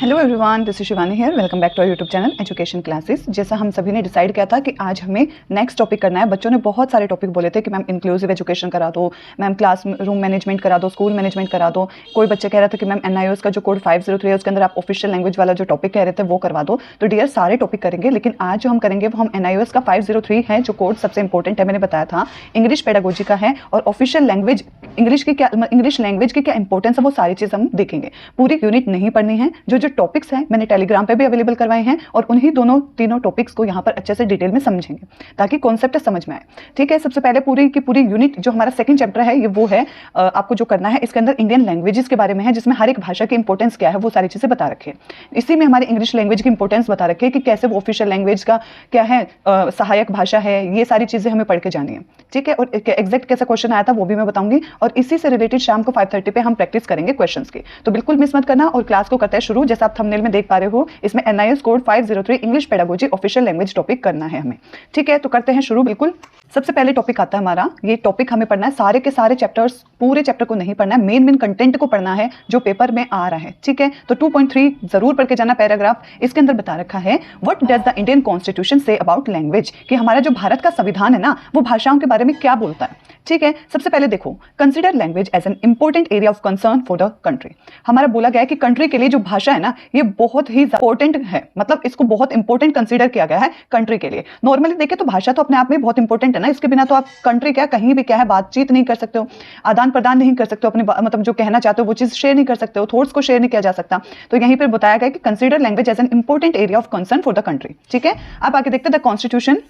Hello everyone, this is Shivani here. Welcome back to our YouTube channel education classes. जैसा हम सभी ने decide किया था कि आज हमें नेक्स्ट टॉपिक करना है। बच्चों ने बहुत सारे टॉपिक बोले थे कि मैम इंक्लूसिव एजुकेशन करा दो, मैम क्लास रूम मैनेजमेंट करा दो, स्कूल मैनेजमेंट करा दो। कोई बच्चे कह रहा था कि मैम NIOS का जो कोड 503 है उसके अंदर आप ऑफिशियल लैंग्वेज वाला जो टॉपिक कह रहे थे वो करवा दो। तो डियर सारे टॉपिक करेंगे, लेकिन आज जो हम करेंगे वो हम NIOS का 503 है जो कोड सबसे इंपॉर्टेंट है। मैंने बताया था इंग्लिश पेडागोजी का है और ऑफिशियल लैंग्वेज इंग्लिश की क्या, इंग्लिश लैंग्वेज की क्या इंपॉर्टेंस है वो सारी चीज़ हम देखेंगे। पूरी यूनिट नहीं पढ़नी है। जो जो टॉपिक्स हैं मैंने टेलीग्राम पे भी अवेलेबल करवाए हैं और उन्हीं तीनों टॉपिक्स को यहाँ पर अच्छे से डिटेल में समझेंगे ताकि कॉन्सेप्ट समझ में आए। ठीक है, सबसे पहले पूरी की पूरी यूनिट जो हमारा सेकंड चैप्टर है ये वो है, आपको जो करना है इसके अंदर इंडियन लैंग्वेजेस के बारे में है, जिसमें हर एक भाषा की इंपॉर्टेंस क्या है वो सारी चीज़ें बता रखे। इसी में हमारी इंग्लिश लैंग्वेज की इंपॉर्टेंस बता रखे कि कैसे वो ऑफिशियल लैंग्वेज का क्या है, सहायक भाषा है। ये सारी चीज़ें हमें पढ़ के जानी है। ठीक है, और एग्जैक्ट कैसा क्वेश्चन आया था वो भी मैं बताऊंगी और इसी से रिलेटेड शाम को 5:30 पे हम प्रैक्टिस करेंगे क्वेश्चंस की। तो बिल्कुल मिस मत करना और क्लास को करते हैं शुरू। जैसा आप थंबनेल में देख पा रहे हो, इसमें NIOS code 503 English pedagogy official language topic करना है हमें। ठीक है, तो करते हैं शुरू। बिल्कुल सबसे पहले टॉपिक आता है हमारा, ये टॉपिक हमें पढ़ना है सारे के सारे चैप्टर्स, पूरे चैप्टर को नहीं पढ़ना है, मेन कंटेंट को पढ़ना है जो पेपर में आ रहा है। ठीक है, तो 2.3 जरूर पढ़ के जाना पैराग्राफ। इसके अंदर बता रखा है what does the Indian constitution say about language, कि हमारा जो भारत का संविधान है ना वो भाषाओं के बारे में क्या बोलता है। ठीक है, सबसे पहले देखो, consider language as an important area of concern for the country. हमारा बोला गया है कि कंट्री के लिए जो भाषा है ना ये बहुत ही इंपॉर्टेंट है, मतलब इसको बहुत इंपॉर्टेंट कंसीडर किया गया है कंट्री के लिए। नॉर्मली देखें तो भाषा तो अपने आप में बहुत इंपॉर्टेंट है ना, इसके बिना तो आप कंट्री क्या कहीं भी क्या है बातचीत नहीं कर सकते हो, आदान प्रदान नहीं कर सकते हो, अपने मतलब जो कहना चाहते हो वो चीज शेयर नहीं कर सकते हो, थॉट्स को शेयर नहीं किया जा सकता। तो यहीं पर बताया गया कि consider language as an important area of concern for the country. ठीक है, आप आगे देखते हैं the constitution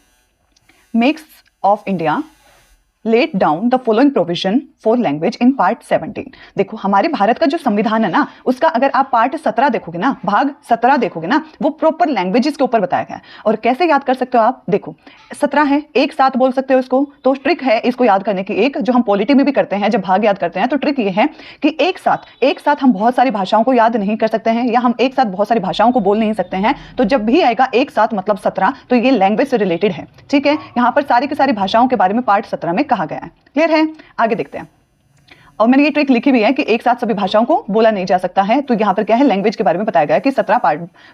makes of India let down the following provision for language in part 17। देखो हमारे भारत का जो संविधान है ना उसका अगर आप पार्ट 17 देखोगे ना, भाग 17 देखोगे ना, वो प्रॉपर लैंग्वेजेस के ऊपर बताया गया है। और कैसे याद कर सकते हो आप, देखो 17 है, एक साथ बोल सकते हो इसको, तो ट्रिक है इसको याद करने की। एक जो हम पॉलिटी में भी करते हैं जब भाग याद करते हैं तो ट्रिक ये है कि एक साथ हम बहुत सारी भाषाओं को याद नहीं कर सकते हैं या हम एक साथ बहुत सारी भाषाओं को बोल नहीं सकते हैं। तो जब भी आएगा एक साथ मतलब 17 तो ये लैंग्वेज से रिलेटेड है। ठीक है, यहाँ पर सारी की सारी भाषाओं के बारे में पार्ट 17 में कहा गया है। क्लियर है, आगे देखते हैं। और मैंने ये ट्रिक लिखी भी है कि एक साथ सभी भाषाओं को बोला नहीं जा सकता है, तो यहाँ पर क्या है लैंग्वेज के बारे में बताया गया है कि 17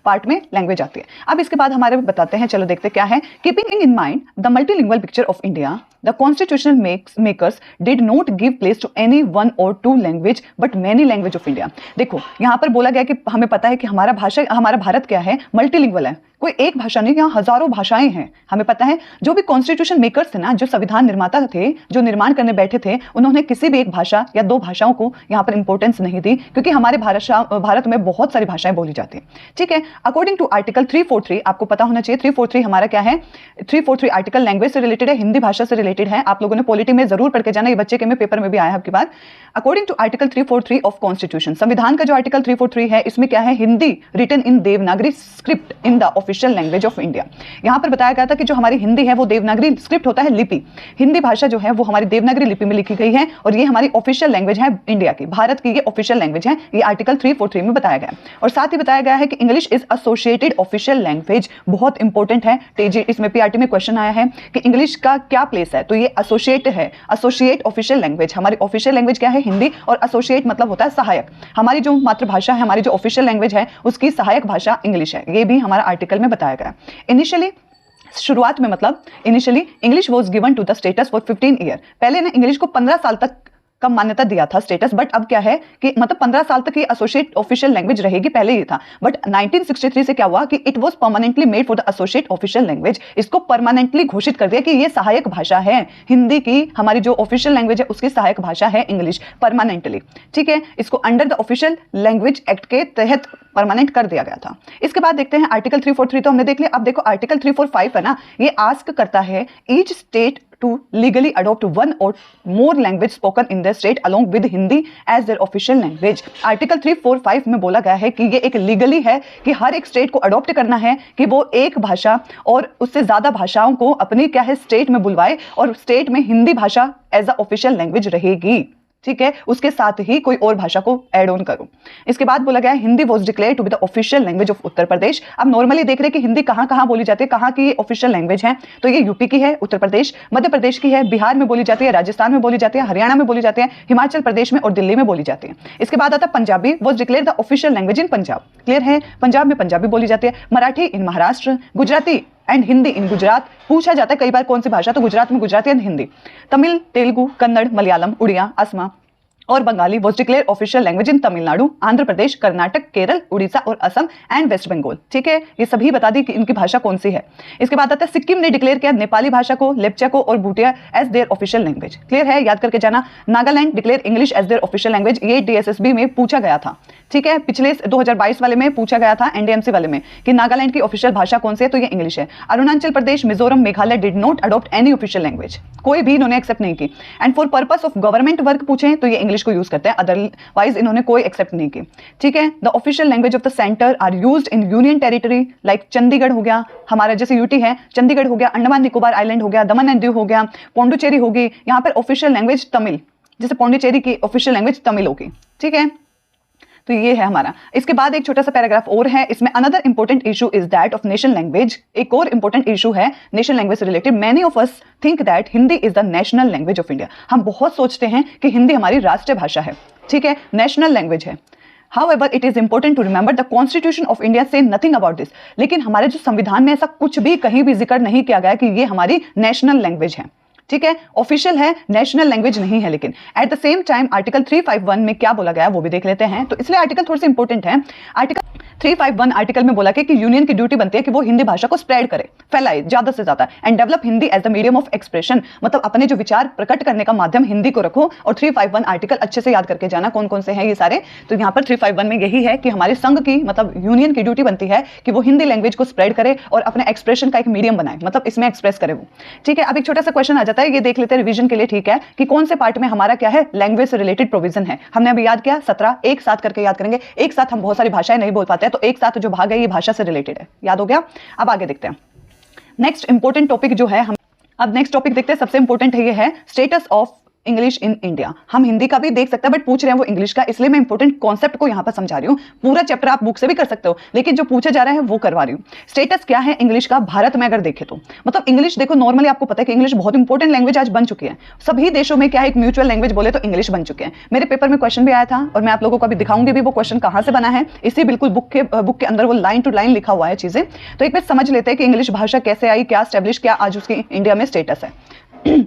पार्ट में लैंग्वेज आती है। अब इसके बाद हमारे बताते हैं, चलो देखते क्या है। Keeping in mind the multilingual picture of India, the constitutional makers did not give place to any one or two language but many language of India. देखो यहाँ पर बोला गया कि हमें पता है कि हमारा भारत क्या है, मल्टीलिंगुअल है, कोई एक भाषा नहीं, यहाँ हजारों भाषाएं हैं। हमें पता है जो भी कॉन्स्टिट्यूशन मेकर्स थे ना, जो संविधान निर्माता थे, जो निर्माण करने बैठे थे, उन्होंने किसी भी एक भाषा या दो भाषाओं को यहाँ पर इंपॉर्टेंस नहीं दी, क्योंकि हमारे भारत में बहुत सारी भाषाएं बोली जाती हैं। ठीक है, अकॉर्डिंग टू आर्टिकल 343, आपको पता होना चाहिए 343 हमारा क्या है, 343 आर्टिकल लैंग्वेज से रिलेटेड है, हिंदी भाषा से रिलेटेड है। आप लोगों ने पॉलिटी में जरूर पढ़ के जाना, ये बच्चे के में पेपर में भी आया है आपकी बात। According to article 343 of constitution, संविधान का जो आर्टिकल 343 है इसमें क्या है, Hindi written in Devanagari script in the official language of India. यहां पर बताया गया था कि जो हमारी हिंदी है वो देवनागरी स्क्रिप्ट होता है, लिपि। हिंदी भाषा जो है वो हमारी देवनागरी लिपि में लिखी गई है और ये हमारी ऑफिशियल लैंग्वेज है इंडिया की, भारत की ये ऑफिशियल लैंग्वेज है। ये आर्टिकल 343 में बताया गया है। और साथ ही बताया गया है कि English is associated official language, बहुत इंपॉर्टेंट है। इसमें PRT में क्वेश्चन आया है कि इंग्लिश का क्या प्लेस है, तो ये एसोसिएट है, एसोसिएट ऑफिशियल लैंग्वेज। हमारी ऑफिशियल लैंग्वेज क्या है, हिंदी, और एसोसिएट मतलब होता है सहायक। हमारी जो मातृभाषा है, हमारी जो ऑफिशियल लैंग्वेज है उसकी सहायक भाषा इंग्लिश है। ये भी हमारा आर्टिकल में बताया गया है। इनिशियली शुरुआत में मतलब initially English was given to the status for 15 year. पहले ना इंग्लिश को 15 साल तक का मान्यता दिया था स्टेटस, बट अब क्या है कि मतलब 15 साल तक ये एसोसिएट ऑफिशियल लैंग्वेज रहेगी, पहले ये था। बट 1963 से क्या हुआ कि it was permanently made for the associate official language. इसको परमानेंटली घोषित कर दिया कि ये सहायक भाषा है हिंदी की, हमारी जो ऑफिशियल लैंग्वेज है उसकी सहायक भाषा है इंग्लिश, परमानेंटली। ठीक है, इसको under the official language act के तहत परमानेंट कर दिया गया था। इसके बाद देखते हैं आर्टिकल 343 तो हमने देख लिया। अब देखो आर्टिकल 345 है ना, ये आस्क करता है each state to legally adopt one or more language spoken in their state along with Hindi as their official language। Article 345 में बोला गया है कि ये एक लीगली है कि हर एक स्टेट को अडॉप्ट करना है कि वो एक भाषा और उससे ज्यादा भाषाओं को अपनी क्या है स्टेट में बुलवाए और स्टेट में हिंदी भाषा एज अ ऑफिशियल लैंग्वेज रहेगी। ठीक है, उसके साथ ही कोई और भाषा को ऐड ऑन करो। इसके बाद बोला गया Hindi was declared to be the official language of Uttar Pradesh. अब नॉर्मली देख रहे हैं कि हिंदी कहाँ कहाँ बोली जाती है, कहाँ की ऑफिशियल लैंग्वेज है, तो ये यूपी की है, उत्तर प्रदेश, मध्य प्रदेश की है, बिहार में बोली जाती है, राजस्थान में बोली जाती है, हरियाणा में बोली जाती है, हिमाचल प्रदेश में और दिल्ली में बोली जाती है। इसके बाद आता है Punjabi was declare the official language in Punjab. Clear है, पंजाब में पंजाबी बोली जाती है, मराठी इन महाराष्ट्र, गुजराती एंड हिंदी इन गुजरात। पूछा जाता है कई बार कौन सी भाषा, तो गुजरात में गुजराती एंड हिंदी। तमिल, तेलुगु, कन्नड़, मलयालम, उड़िया, असमा और Bengali was declared official language in Tamil Nadu, Andhra Pradesh, Karnataka, Kerala, Orissa और असम एंड वेस्ट बंगाल। ठीक है, ये सभी बता दी कि इनकी भाषा कौन सी है। इसके बाद आता है सिक्किम ने डिक्लेयर किया नेपाली भाषा को, लेप्चा को और Bhutia as their official language. Clear है, याद करके जाना। Nagaland declare English as their official language, ये DSSB में पूछा गया था। ठीक है, पिछले 2022 वाले में पूछा गया था, NDMC वाले में, कि नागालैंड की ऑफिशियल भाषा कौन सी है, तो ये इंग्लिश है। Arunachal Pradesh, Mizoram, Meghalaya did not adopt any official language, कोई भी इन्होंने एक्सेप्ट नहीं की। And for purpose of government work पूछे तो ये इंग्लिश को यूज करते हैं, अदरवाइज इन्होंने कोई एक्सेप्ट नहीं की। ठीक है, the official language of the centre are used in union territory like Chandigarh हो गया, हमारा जैसे यूटी है, चंडीगढ़ हो गया, अंडमान निकोबार आइलैंड हो गया, दमन एंड दीव हो गया, पौंडुचेरी होगी, यहाँ पर ऑफिशियल लैंग्वेज तमिल, जैसे पौंडुचेरी की ऑफिशियल लैंग्वेज तमिल होगी। ठीक है, तो ये है हमारा। इसके बाद एक छोटा सा पैराग्राफ और है, इसमें another important issue is that of national language. एक और इंपॉर्टेंट इशू है नेशनल लैंग्वेज से related. Many of us think that Hindi is the national language of India. हम बहुत सोचते हैं कि हिंदी हमारी राष्ट्रीय भाषा है, ठीक है, नेशनल लैंग्वेज है। However, it is important to remember the Constitution of India say nothing about this। लेकिन हमारे जो संविधान में ऐसा कुछ भी कहीं भी जिक्र नहीं किया गया कि ये हमारी नेशनल लैंग्वेज है। ठीक है, ऑफिशियल है, नेशनल लैंग्वेज नहीं है। लेकिन at the same time article 351 में क्या बोला गया है वो भी देख लेते हैं, तो इसलिए आर्टिकल थोड़ा सा इंपॉर्टेंट है। आर्टिकल 351 आर्टिकल में बोला कि यूनियन की ड्यूटी बनती है कि वो हिंदी भाषा को स्प्रेड करे, फैलाए ज्यादा से ज्यादा, and develop Hindi as the medium of expression. मतलब अपने जो विचार प्रकट करने का माध्यम हिंदी को रखो। और 351 आर्टिकल अच्छे से याद करके जाना कौन कौन से हैं ये सारे। तो यहाँ पर 351 में यही है कि हमारे संघ की, मतलब यूनियन की ड्यूटी बनती है कि वो हिंदी लैंग्वेज को स्प्रेड करे और अपने एक्सप्रेशन का एक मीडियम बनाए, मतलब इसमें एक्सप्रेस करे वो। ठीक है, अब एक छोटा सा क्वेश्चन आ जाता है, ये देख लेते हैं रिवीजन के लिए। ठीक है, कि कौन से पार्ट में हमारा क्या है, लैंग्वेज से रिलेटेड प्रोविजन है। हमने अभी याद किया 17, एक साथ करके याद करेंगे। एक साथ हम बहुत सारी भाषाएं नहीं बोल पाते हैं, तो एक साथ जो भाग है ये भाषा से रिलेटेड है। याद हो गया। अब आगे देखते हैं नेक्स्ट इंपॉर्टेंट टॉपिक जो है हम। अब नेक्स्ट टॉपिक देखते हैं, सबसे इंपॉर्टेंट है ये है status of English in India. हम हिंदी का भी देख सकते हैं बट पूछ रहे हैं वो इंग्लिश का, इसलिए मैं इंपॉर्टेंट कॉन्सेप्ट को यहां पर समझा रही हूं। पूरा चैप्टर आप बुक से भी कर सकते हो, लेकिन जो पूछा जा रहा है वो करवा रही हूं। स्टेटस क्या है इंग्लिश का भारत में अगर देखें तो, मतलब इंग्लिश देखो, नॉर्मली आपको पता है कि इंग्लिश बहुत इंपॉर्टेंट लैंग्वेज आज बन चुकी है। सभी देशों में क्या है, एक म्यूचुअल लैंग्वेज बोले तो इंग्लिश बन चुके हैं। मेरे पेपर में क्वेश्चन भी आया था और मैं आप लोगों को अभी दिखाऊंगी भी वो क्वेश्चन कहां से बना है। इसी बिल्कुल बुक के अंदर वो लाइन टू लाइन लिखा हुआ है चीजें। तो एक बार समझ लेते हैं कि इंग्लिश भाषा कैसे आई, क्या स्टैब्लिश, क्या आज उसकी इंडिया में स्टेटस है।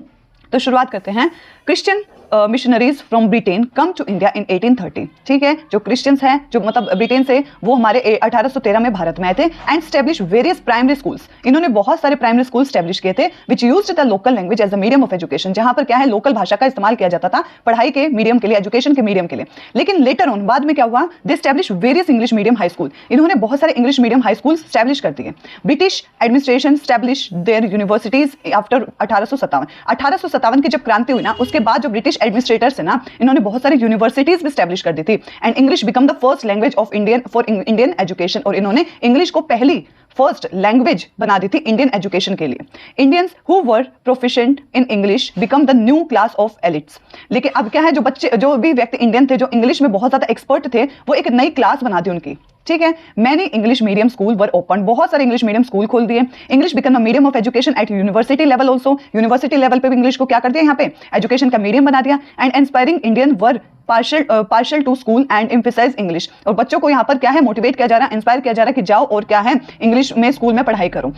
तो शुरुआत करते हैं। Christian missionaries from Britain come to India in 1830। ठीक है, जो क्रिश्चियंस हैं, जो मतलब ब्रिटेन से, वो हमारे 1813 में भारत में आए थे and establish various primary schools. इन्होंने बहुत सारे प्राइमरी स्कूल स्टैब्लिश किए थे which used the local language as the medium of education, जहां पर क्या है, लोकल भाषा का इस्तेमाल किया जाता था पढ़ाई के मीडियम के लिए, एजुकेशन के मीडियम के लिए। लेकिन लेटर ऑन, बाद में क्या हुआ, they establish various English medium high school. इन्होंने बहुत सारे English medium high school establish कर दिए। British administration establish their universities after 1857 की जब क्रांति हुई ना, उसके बाद जो ब्रिटिश एडमिनिस्ट्रेटर्स है ना, इन्होंने बहुत सारी यूनिवर्सिटीज भी स्टैब्लिश कर दी थी and English become the first language of Indian for Indian education. और इन्होंने इंग्लिश को पहली फर्स्ट लैंग्वेज बना दी थी इंडियन एजुकेशन के लिए। Indians who were proficient in English become the new class of elites. लेकिन अब क्या है, जो बच्चे, जो भी व्यक्ति इंडियन थे, जो इंग्लिश में बहुत ज्यादा एक्सपर्ट थे, वो एक नई क्लास बना दी उनकी। ठीक है, मैनी इंग्लिश मीडियम स्कूल वर ओपन, बहुत सारे इंग्लिश मीडियम स्कूल खोल दिए। English become the medium of education at university level also. University level पे भी इंग्लिश को क्या कर दिया, यहाँ पे एजुकेशन का मीडियम बना दिया। And inspiring Indian were partial to school and emphasise English. और बच्चों को यहाँ पर क्या है, मोटिवेट किया जा रहा है, इंस्पायर किया जा रहा है कि जाओ और क्या है, इंग्लिश में स्कूल में पढ़ाई करो।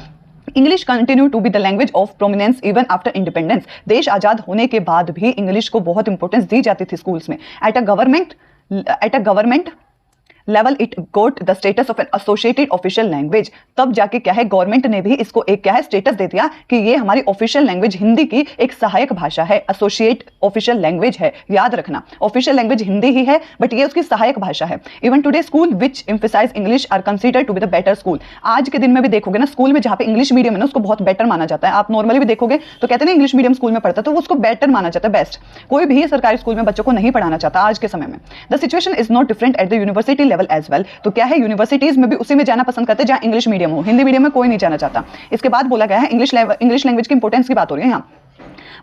English continue to be the language of prominence even after independence. देश आजाद होने के बाद भी इंग्लिश को बहुत इंपॉर्टेंस दी जाती थी स्कूल्स में। At a government level it goat the status of an associated official language. तब जाके क्या है, गवर्नमेंट ने भी इसको एक क्या है, स्टेटस दे दिया कि ये हमारी ऑफिशियल लैंग्वेज, हिंदी की एक सहायक भाषा है, एसोसिएट ऑफिशियल लैंग्वेज है। याद रखना, ऑफिशियल लैंग्वेज हिंदी ही है बट ये उसकी सहायक भाषा है। Even today school which emphasise English are considered to be the better school. आज के दिन में भी देखोगे ना, स्कूल में जहाँ पे इंग्लिश मीडियम है ना, उसको बहुत बेटर माना जाता है। आप नॉर्मली भी देखोगे तो कहते हैं ना, इंग्लिश मीडियम स्कूल में पढ़ता है तो उसको बेटर माना जाता है, बेस्ट। कोई भी सरकारी स्कूल में बच्चों को नहीं पढ़ाना चाहता आज के समय में। The situation is not different at the university level as well. तो क्या है, यूनिवर्सिटीज में भी उसी में जाना पसंद करते हैं जहां इंग्लिश मीडियम हो, हिंदी मीडियम में कोई नहीं जाना चाहता। इसके बाद बोला गया है इंग्लिश लैंग्वेज की इंपॉर्टेंस की बात हो रही है यहाँ।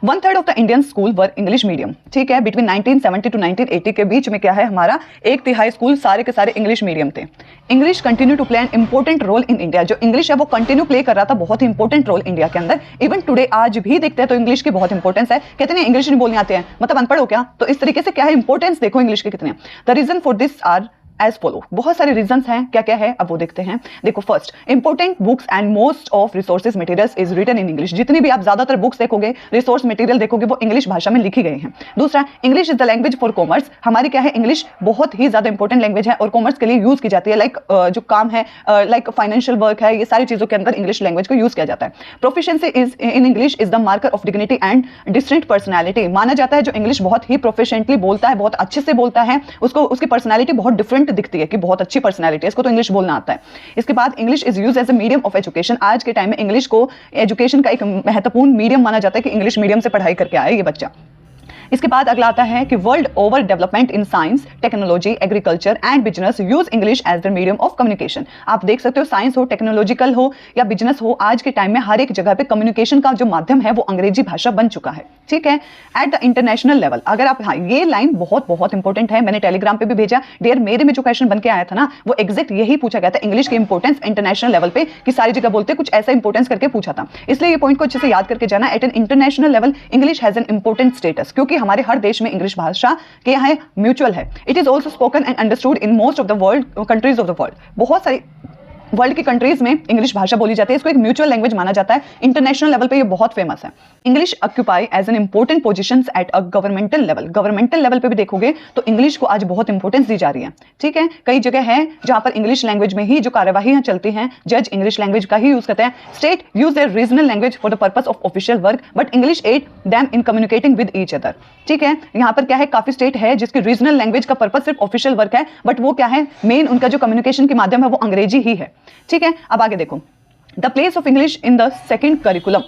1/3 of the Indian school were English medium, ठीक है। बिटवीन 1970 टू 1980 के बीच में क्या है हमारा 1/3 स्कूल सारे के सारे इंग्लिश मीडियम थे। English continue to play an important role in India, जो इंग्लिश है वो कंटिन्यू प्ले कर रहा था बहुत ही इंपॉर्टेंट रोल इंडिया के अंदर। इवन टुडे आज भी देखते हैं तो इंग्लिश की बहुत इंपॉर्टेंस है। कहते हैं इंग्लिश नहीं बोलने आते हैं मतलब अनपढ़ हो क्या, तो इस तरीके से क्या है इंपॉर्टेंस देखो इंग्लिश के कितने। The reason for this are as follow, बहुत सारे रीजंस हैं, क्या क्या है अब वो देखते हैं। देखो first, important books and most of resources materials is written in English, जितनी भी आप ज्यादातर बुक्स देखोगे रिसोर्स मटेरियल देखोगे वो इंग्लिश भाषा में लिखी गई हैं। दूसरा, English is the language for commerce, हमारी क्या है इंग्लिश बहुत ही ज्यादा इंपॉर्टेंट लैंग्वेज है और कॉमर्स के लिए यूज की जाती है। लाइक जो काम है लाइक फाइनेंशियल वर्क है, ये सारी चीजों के अंदर इंग्लिश लैंग्वेज को यूज किया जाता है। Proficiency is in English is the marker of dignity and distinct personality, माना जाता है जो इंग्लिश बहुत ही प्रोफिशिएंटली बोलता है, बहुत अच्छे से बोलता है, उसको उसकी पर्सनैलिटी बहुत डिफरेंट दिखती है कि बहुत अच्छी पर्सनैलिटी है, इसको तो इंग्लिश बोलना आता है। इसके बाद English is use as a medium of education, आज के टाइम में इंग्लिश को एजुकेशन का एक महत्वपूर्ण मीडियम माना जाता है कि इंग्लिश मीडियम से पढ़ाई करके आए ये बच्चा। इसके बाद अगला आता है कि world over development in science, technology, agriculture and business use English as the medium of communication. आप देख सकते हो साइंस हो, टेक्नोलॉजिकल हो या बिजनेस हो, आज के टाइम में हर एक जगह पे कम्युनिकेशन का जो माध्यम है वो अंग्रेजी भाषा बन चुका है, ठीक है। एट द इंटरनेशनल लेवल, अगर आप, हाँ ये लाइन बहुत बहुत इंपॉर्टेंट है, मैंने टेलीग्राम पे भी भेजा डियर, मेरे में जो क्वेश्चन बन के आया था ना वो एग्जैक्ट यही पूछा गया था, इंग्लिश की इंपॉर्टेंस इंटरनेशनल लेवल पे कि सारी जगह बोलते कुछ ऐसा इंपॉर्टेंस करके पूछा था, इसलिए ये पॉइंट को अच्छे से याद करके जाना। At an international level English has an important status, क्योंकि हमारे हर देश में इंग्लिश भाषा के यहाँ म्यूचुअल है। It is also spoken and understood in most of the world countries of the world, बहुत सारी वर्ल्ड की कंट्रीज में इंग्लिश भाषा बोली जाती है, इसको एक म्यूचुअल लैंग्वेज माना जाता है। इंटरनेशनल लेवल पे ये बहुत फेमस है। English occupy as an important positions at a governmental level, governmental level पे भी देखोगे तो इंग्लिश को आज बहुत इंपॉर्टेंस दी जा रही है, ठीक है। कई जगह है जहां पर इंग्लिश लैंग्वेज में ही जो कार्यवाही चलती हैं, जज इंग्लिश लैंग्वेज का ही यूज करते हैं। State use their regional language for the purpose of official work but English aid them in communicating with each other, ठीक है। यहाँ पर क्या है काफी स्टेट है जिसकी रीजनल लैंग्वेज का पर्पस सिर्फ ऑफिशियल वर्क है, बट वो क्या है मेन उनका जो कम्युनिकेशन के माध्यम है वो अंग्रेजी ही है, ठीक है। अब आगे देखो, the place of English in the second curriculum,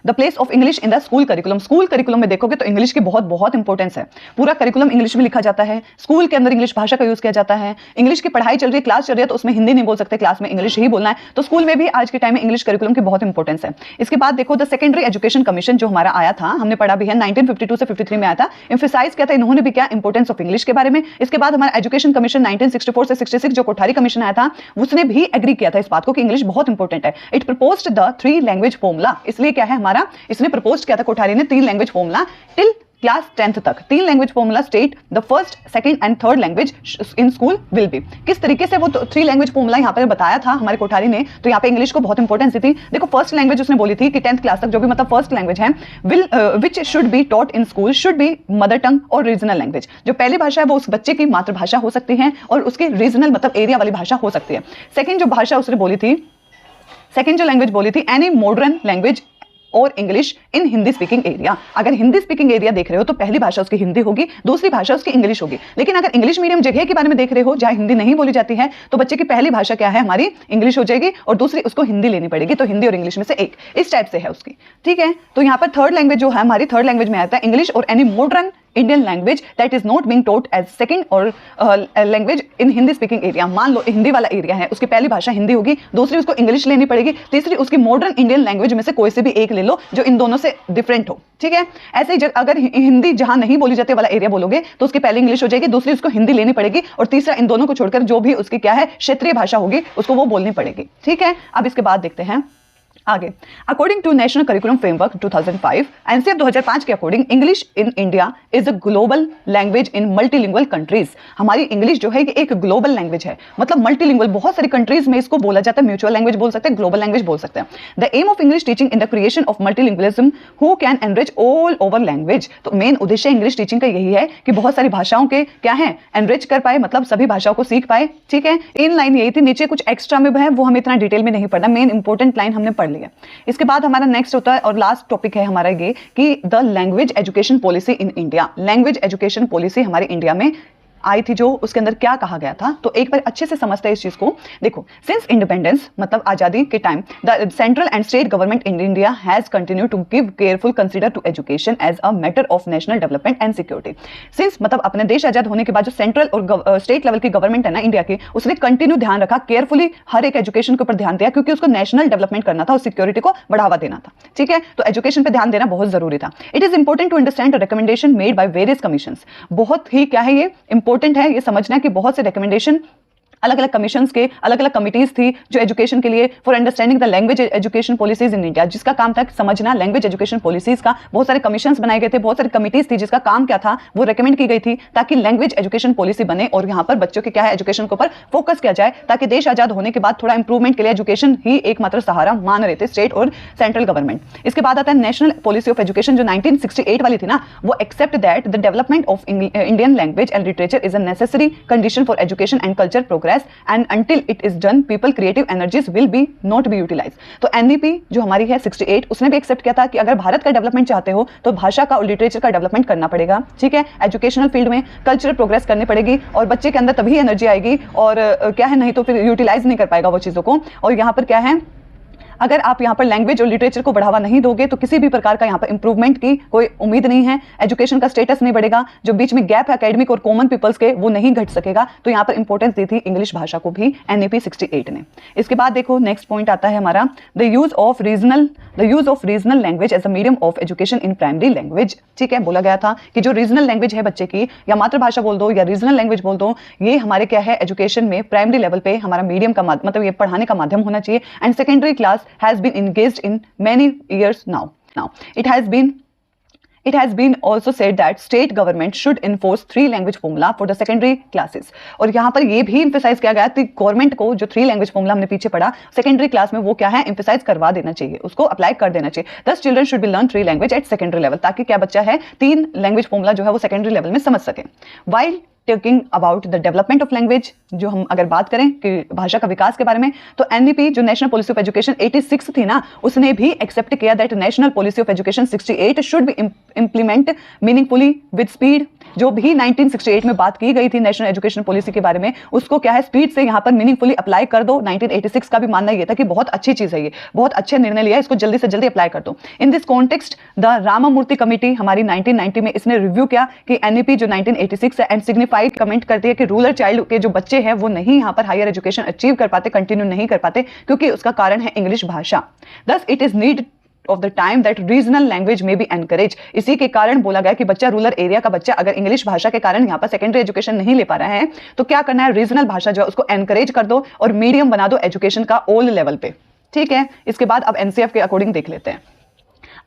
the place of English in the school curriculum, school curriculum में देखोगे तो इंग्लिश की बहुत बहुत इंपॉर्टेंस है। पूरा करिकुलम इंग्लिश में लिखा जाता है, स्कूल के अंदर इंग्लिश भाषा का यूज किया जाता है। इंग्लिश की पढ़ाई चल रही है, क्लास चल रही है तो उसमें हिंदी नहीं बोल सकते, क्लास में इंग्लिश ही बोलना है, तो स्कूल में भी आज के टाइम में इंग्लिश करिकुलम की बहुत इंपॉर्टेंस है। इसके बाद देखो द सेकेंडरी एजुकेशन कमीशन जो हमारा आया था, हमने पढ़ा भी है 1952 से 53 में आया था, एम्फेसाइज किया था इन्होंने भी क्या इंपॉर्टेंस ऑफ इंग्लिश के बारे में। इसके बाद हमारा एजुकेशन कमीशन 1964 से 66 जो कोठारी कमीशन आया था उसने भी एग्री किया था इस बात को कि इंग्लिश बहुत इंपॉर्टेंट है। It proposed the 3 language formula, इसलिए क्या है हमारा इसने प्रपोज किया था कोठारी ने 3 language formula till class 10th तक। 3 language formula state the first, second and third language in school will be, किस तरीके से वो 3 लैंग्वेज फॉर्मूला यहाँ पर बताया था हमारे कोठारी ने, तो यहाँ पे इंग्लिश को बहुत इंपॉर्टेंस दी थी। देखो फर्स्ट लैंग्वेज उसने बोली थी कि 10th क्लास तक जो भी मतलब फर्स्ट लैंग्वेज है will which should be taught in school should be mother tongue और रीजनल लैंग्वेज, जो पहली भाषा है वो उस बच्चे की मातृभाषा हो सकती है और उसकी रीजनल मतलब एरिया वाली भाषा हो सकती है। सेकेंड जो भाषा उसने बोली थी, सेकेंड जो लैंग्वेज बोली थी एनी मॉडर्न लैंग्वेज और English in Hindi speaking area, अगर हिंदी स्पीकिंग एरिया देख रहे हो तो पहली भाषा उसकी हिंदी होगी, दूसरी भाषा उसकी इंग्लिश होगी। लेकिन अगर इंग्लिश मीडियम जगह के बारे में देख रहे हो जहां हिंदी नहीं बोली जाती है तो बच्चे की पहली भाषा क्या है हमारी इंग्लिश हो जाएगी और दूसरी उसको हिंदी लेनी पड़ेगी, तो हिंदी और इंग्लिश में से एक, इस टाइप से है उसकी, ठीक है। तो यहाँ पर थर्ड लैंग्वेज जो है हमारी थर्ड लैंग्वेज में आता है English or any modern Indian language that is not being taught as second or language in Hindi speaking area. मान लो हिंदी वाला एरिया है, उसकी पहली भाषा हिंदी होगी, दूसरी उसको इंग्लिश लेनी पड़ेगी, तीसरी उसकी मॉडर्न इंडियन लैंग्वेज में से कोई से भी एक ले लो जो इन दोनों से डिफरेंट हो, ठीक है। ऐसे ही अगर हिंदी जहां नहीं बोली जाती वाला एरिया बोलोगे तो उसकी पहली इंग्लिश हो जाएगी, दूसरी उसको हिंदी लेनी पड़ेगी और तीसरा इन दोनों को छोड़कर जो भी उसकी क्या है क्षेत्रीय भाषा होगी उसको वो बोलनी पड़ेगी, ठीक है। अब इसके बाद देखते हैं आगे, according to national curriculum framework 2005 NCF 2005 के according English in India is a global language in multilingual countries. हमारी इंग्लिश जो है ये एक ग्लोबल लैंग्वेज है, मतलब मल्टीलिंगुअल, बहुत सारी कंट्रीज में इसको बोला जाता है, म्यूचुअल लैंग्वेज बोल सकते हैं, ग्लोबल लैंग्वेज बोल सकते हैं। The aim of English teaching in the creation of multilingualism who can enrich all over language, तो मेन उद्देश्य इंग्लिश टीचिंग का यही है कि बहुत सारी भाषाओं के क्या है एनरिच कर पाए, मतलब सभी भाषाओं को सीख पाए, ठीक है। इन लाइन यही थी, नीचे कुछ एक्स्ट्रा में है वो हमें इतना डिटेल में नहीं पढ़ना, मेन इंपॉर्टेंट लाइन हमने पढ़ लिया। इसके बाद हमारा नेक्स्ट होता है और लास्ट टॉपिक है हमारा ये कि the language education policy in India, language education policy हमारे इंडिया में आई थी जो उसके अंदर क्या कहा गया था, तो एक बार अच्छे से समझते हैं इस चीज को। देखो, सिंस इंडिपेंडेंस मतलब आजादी के time the central and state government in India has continue to give careful consider to education as a matter of national development and security. Since मतलब अपने देश आजाद होने के बाद जो सेंट्रल और स्टेट लेवल की गवर्नमेंट है ना इंडिया की, उसने कंटिन्यू ध्यान रखा, केयरफुली हर एक एजुकेशन के ऊपर ध्यान दिया, क्योंकि उसको नेशनल डेवलपमेंट करना था और सिक्योरिटी को बढ़ावा देना था। ठीक है, तो एजुकेशन पे ध्यान देना बहुत जरूरी था। It is important to understand recommendation made by various commissions. बहुत ही क्या है, ये इंपॉर्टेंट है ये समझना कि बहुत से रिकमेंडेशन अलग अलग कमीशंस के अलग अलग कमिटीज थी जो एजुकेशन के लिए for understanding the language education policies in India, जिसका काम था समझना लैंग्वेज एजुकेशन पॉलिसीज का। बहुत सारे कमीशंस बनाए गए थे, बहुत सारी कमिटीज थी जिसका काम क्या था, वो रेकमेंड की गई थी ताकि लैंग्वेज एजुकेशन पॉलिसी बने और यहाँ पर बच्चों के क्या है एजुकेशन के ऊपर फोकस किया जाए, ताकि देश आजाद होने के बाद थोड़ा इंप्रूवमेंट के लिए एजुकेशन ही एकमात्र सहारा मान रहे थे स्टेट और सेंट्रल गवर्नमेंट। इसके बाद आता है नेशनल पॉलिसी ऑफ एजुकेशन जो 1968 वाली थी ना, वो accept that the development of Indian language and literature is a necessary condition for education and culture progress and until it is done people creative energies will be not be utilized। तो NEP जो हमारी है 68 उसने भी accept किया था कि अगर भारत का डेवलपमेंट चाहते हो तो भाषा का और लिटरेचर का डेवलपमेंट करना पड़ेगा। ठीक है, एजुकेशनल फील्ड में कल्चरल प्रोग्रेस करनी पड़ेगी और बच्चे के अंदर तभी एनर्जी आएगी और क्या है, नहीं तो फिर यूटिलाइज नहीं कर पाएगा वो चीज़ों को। और यहाँ पर क्या है, अगर आप यहाँ पर लैंग्वेज और लिटरेचर को बढ़ावा नहीं दोगे तो किसी भी प्रकार का यहाँ पर इंप्रूवमेंट की कोई उम्मीद नहीं है, एजुकेशन का स्टेटस नहीं बढ़ेगा, जो बीच में गैप है एकेडमिक और कॉमन पीपल्स के वो नहीं घट सकेगा। तो यहाँ पर इंपॉर्टेंस दी थी इंग्लिश भाषा को भी एनईपी 68 ने। इसके बाद देखो नेक्स्ट पॉइंट आता है हमारा the use of regional language as a medium of education in primary language. ठीक है, बोला गया था कि जो रीजनल लैंग्वेज है बच्चे की या मातृभाषा बोल दो या रीजनल लैंग्वेज बोल दो, ये हमारे क्या है एजुकेशन में प्राइमरी लेवल पे हमारा मीडियम का मतलब ये पढ़ाने का माध्यम होना चाहिए। And secondary class has been engaged in many years now. It has been also said that state government should enforce 3 language formula for the secondary classes। और यहाँ पर ये भी emphasize किया गया कि गवर्नमेंट को जो 3 language formula हमने पीछे पढ़ा सेकेंडरी क्लास में वो क्या है emphasize करवा देना चाहिए, उसको अप्लाई कर देना चाहिए। 10 children should be learn 3 language at secondary level, ताकि क्या बच्चा है 3 language formula जो है वो सेकेंडरी लेवल में समझ सके। While talking about the development of language, जो हम अगर बात करें कि भाषा का विकास के बारे में, तो एनईपी जो नेशनल पॉलिसी ऑफ एजुकेशन 86 थी ना, उसने भी एक्सेप्ट किया that national policy of education 68 should be implement meaningfully with speed. जो भी 1968 में बात की गई थी नेशनल एजुकेशन पॉलिसी के बारे में, उसको क्या है स्पीड से यहाँ पर मीनिंगफुली अप्लाई कर दो। 1986 का भी मानना यह था कि बहुत अच्छी चीज है, ये बहुत अच्छे निर्णय लिया, इसको जल्दी से जल्दी अप्लाई कर दो। In this context the Ramamurthy committee हमारी 1990 में इसने रिव्यू किया कि एनईपी जो 1986 है एंड सिग्निफाइड कमेंट करती है कि रूरल चाइल्ड के जो बच्चे हैं वो नहीं यहाँ पर हायर एजुकेशन अचीव कर पाते, कंटिन्यू नहीं कर पाते, क्योंकि उसका कारण है इंग्लिश भाषा। Thus it is need of the time that regional language में बी एनकरेज। इसी के कारण बोला गया कि बच्चा रूरल एरिया का बच्चा अगर इंग्लिश भाषा के कारण यहाँ पर सेकेंडरी एजुकेशन नहीं ले पा रहा है तो क्या करना है, रीजनल भाषा जो है उसको एनकरेज कर दो और मीडियम बना दो एजुकेशन का ऑल लेवल पे। ठीक है, इसके बाद अब एनसीएफ के अकॉर्डिंग देख लेते हैं।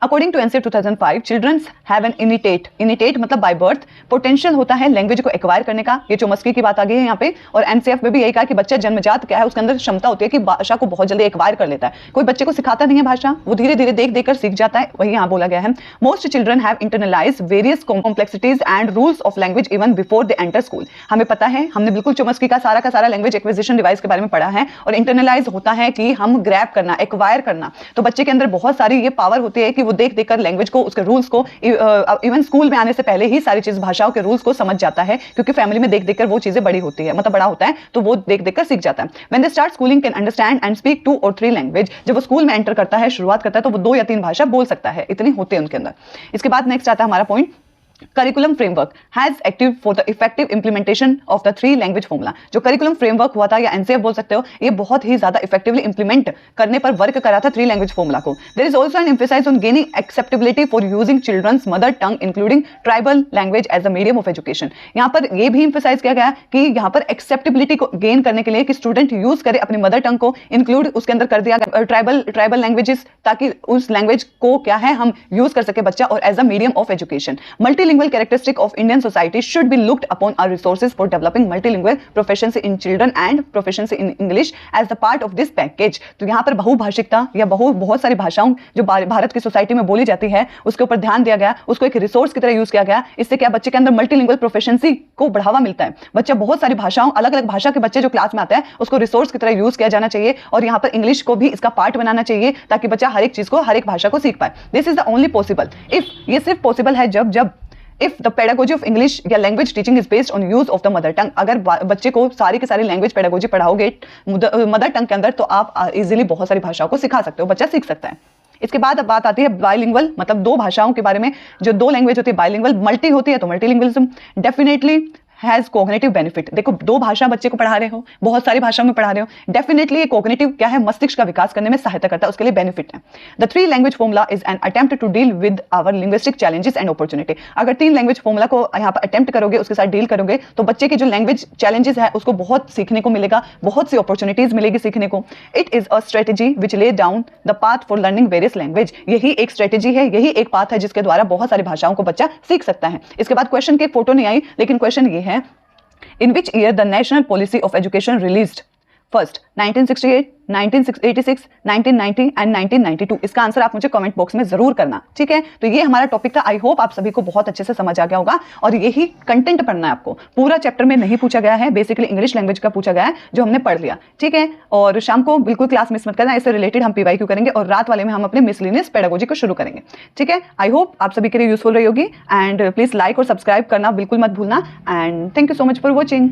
According to NCF 2005, children have an innate मतलब by birth पोटेंशियल होता है लैंग्वेज को एक्वायर करने का। ये चोमस्की की बात आ गई है यहाँ पे, और एनसीएफ में भी यही कहा कि बच्चा जन्मजात क्या है उसके अंदर क्षमता होती है कि भाषा को बहुत जल्दी एक्वायर कर लेता है। कोई बच्चे को सिखाता नहीं है भाषा, वो धीरे धीरे देख देख कर सीख जाता है, वही यहाँ बोला गया है। Most children have internalised various complexities and rules of language even before they enter school. हमें पता है, हमने बिल्कुल चोमस्की का सारा लैंग्वेज एक्विजिशन डिवाइस के बारे में पढ़ा है, और इंटरनलाइज होता है कि हम ग्रैब करना, एक्वायर करना। तो बच्चे के अंदर बहुत सारी ये पावर होती है कि वो देख देख कर लैंग्वेज को, उसके रूल्स को, इवन स्कूल में आने से पहले ही सारी चीज भाषाओं के रूल्स को समझ जाता है, क्योंकि फैमिली में देख देखकर वो चीजें बड़ी होती है, मतलब बड़ा होता है तो वो देख देखकर सीख जाता है। When they start schooling can understand and speak 2 or 3 language. जब वो स्कूल में एंटर करता है, शुरुआत करता है, तो वो 2 या 3 भाषा बोल सकता है, इतनी होती है उनके अंदर। इसके बाद नेक्स्ट आता है हमारा point, curriculum framework has active for the effective implementation of the 3 language formula. जो करिकुलम फ्रेमवर्क हुआ था या एनसीएफ बोल सकते हो, ये बहुत ही ज्यादा इफेक्टिवली इंप्लीमेंट करने पर वर्क करा था 3 लैंग्वेज फॉर्मूला को। There is also an emphasise on gaining acceptability for using children's mother tongue including tribal language as a medium of education. यहाँ पर यह भी एम्फेसाइज किया गया कि यहाँ पर एक्सेप्टेबिलिटी को गेन करने के लिए कि स्टूडेंट यूज करे अपनी मदर टंग को, इंक्लूड उसके अंदर कर दिया ट्राइबल लैंग्वेजेस, ताकि उस लैंग्वेज को क्या है हम यूज कर सके बच्चा, और as a medium of education. Multilingual characteristic of Indian society should be looked upon our resources for developing multilingual proficiency in children and proficiency in English as the part of this package। तो यहाँ पर बहुभाषिकता या बहुत सारी भाषाओं जो भारत की society में बोली जाती है उसके ऊपर ध्यान दिया गया, उसको एक रिसोर्स की तरह यूज किया गया। इससे क्या बच्चे के अंदर मल्टीलिंगुअल प्रोफिशिएंसी को बढ़ावा मिलता है। बच्चा बहुत सारी भाषाओं, अलग अलग भाषा के बच्चे जो क्लास में आते हैं उसको रिसोर्स की तरह यूज किया जाना चाहिए, और यहाँ पर इंग्लिश को भी इसका पार्ट बनाना चाहिए ताकि बच्चा हर एक चीज को, हर एक भाषा को सीख पाए। This is the only possible if, ये सिर्फ पॉसिबल है जब if the pedagogy of English या language teaching is based on use of the mother tongue, अगर बच्चे को सारी की सारी लैंग्वेज पेडागोजी पढ़ाओगे मदर टंग के अंदर तो आप इजीली बहुत सारी भाषाओं को सिखा सकते हो, बच्चा सीख सकता है। इसके बाद अब बात आती है बाइलिंगुअल, मतलब दो भाषाओं के बारे में। जो दो लैंग्वेज होती है बाइलिंगुअल, मल्टी होती है तो multilingualism definitely has cognitive benefit. देखो दो भाषा बच्चे को पढ़ा रहे हो, बहुत सारी भाषाओं में पढ़ा रहे हो, डेफिनेटली ये कोग्निटिव क्या है, मस्तिष्क का विकास करने में सहायता करता है, उसके लिए बेनिफिट है। The 3 language formula is an attempt to deal with our linguistic challenges and opportunity. अगर 3 लैंग्वेज फॉर्मूला को यहाँ पर अटेम्प्ट करोगे, उसके साथ डील करोगे, तो बच्चे के जो लैंग्वेज चैलेंजेस है उसको बहुत सीखने को मिलेगा, बहुत सी अपॉर्चुनिटीज मिलेगी सीखने को। It is a strategy which lay down the path for learning various language. यही एक स्ट्रेटेजी है, यही एक पाथ है जिसके द्वारा बहुत सारी भाषाओं को बच्चा सीख सकता है। इसके बाद क्वेश्चन के फोटो नहीं आई, लेकिन क्वेश्चन ये है, in which year the national policy of education released? First 1968, 1986, 1990 and 1992। इसका आंसर आप मुझे कमेंट बॉक्स में जरूर करना, ठीक है। तो ये हमारा टॉपिक था, आई होप आप सभी को बहुत अच्छे से समझ आ गया होगा। और यही कंटेंट पढ़ना है आपको, पूरा चैप्टर में नहीं पूछा गया है, बेसिकली इंग्लिश लैंग्वेज का पूछा गया है जो हमने पढ़ लिया, ठीक है। और शाम को बिल्कुल क्लास मिस मत करना, इससे रिलेटेड हम PYQ करेंगे और रात वाले में हम अपने मिसलिनियस पेडागोजी को शुरू करेंगे, ठीक है। आई होप आप सभी के लिए यूजफुल रही होगी, एंड प्लीज लाइक और सब्सक्राइब करना बिल्कुल मत भूलना, and thank you so much for watching.